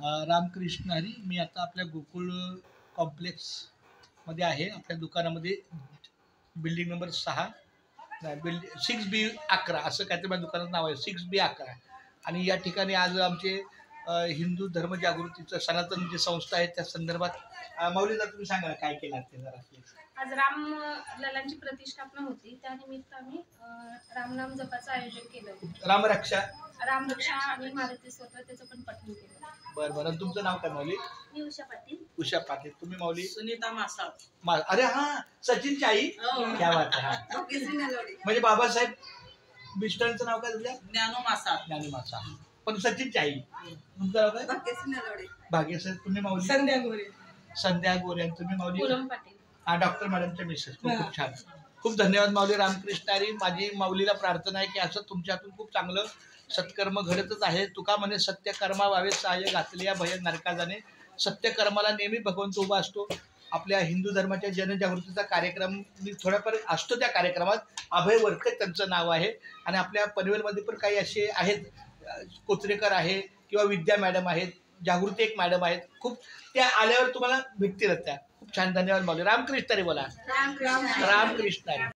रामकृष्ण हरी. मी आता आपल्या गोकुळ कॉम्प्लेक्समध्ये आहे. आपल्या दुकानामध्ये बिल्डिंग नंबर 6 6B11 असं काहीतरी माझ्या दुकानाचं नाव आहे, 6B11. आणि या ठिकाणी आज आमचे हिंदू धर्मजागृतीचं सनातन जी संस्था आहे त्या संदर्भात माऊलीला तुम्ही सांगा काय केलं ते जरा. आज राम ललांची प्रतिष्ठापना होती, त्यानिमित्त आम्ही रामनाम जपाचं आयोजन केलं. रामरक्षा आणि मारुती स्तोत्र त्याचं पण पठण केलं. बरं बरं. तुमचं नाव काय माऊली? मी उषा पाटील. उषा पाटील. तुम्ही माऊली? सुनीता मासाळ. अरे हा, सचिनची आई. क्या बात आहे. हा म्हणजे बाबासाहेब मिस्टरांचं नाव काय तुझ्या? ज्ञानू मासाळ. ज्ञानू मासाळ. पण सचिनची आई. तुमचं नाव काय? भाग्यश्री. तुम्ही माऊली? संध्या गोरे. संध्या गोरे. तुम्ही माऊली? पूनम पाटील. हा, डॉक्टर मॅडमच्या मिसेस. खूप छान. खूप धन्यवाद माऊली. रामकृष्ण हरी. माझी माऊलीला प्रार्थना आहे की असं तुमच्या हातून खूप चांगलं सत्कर्म घडतच आहे. तुका म्हणे सत्यकर्मा व्हावे सहाय्य घातले या भय नरका जाणे. सत्यकर्माला नेहमी भगवंत उभा असतो. आपल्या हिंदू धर्माच्या जनजागृतीचा कार्यक्रम मी थोड्याफार असतो त्या कार्यक्रमात. अभय वरकट त्यांचं नाव आहे. आणि आपल्या पनवेलमध्ये पण काही असे आहेत, कोचरेकर आहे किंवा विद्या मॅडम आहेत, जागृती एक मॅडम आहेत. खूप त्या आल्यावर तुम्हाला भेटतील त्या. खूप छान. धन्यवाद माऊली. रामकृष्ण हरी बोला. रामकृष्ण हरी.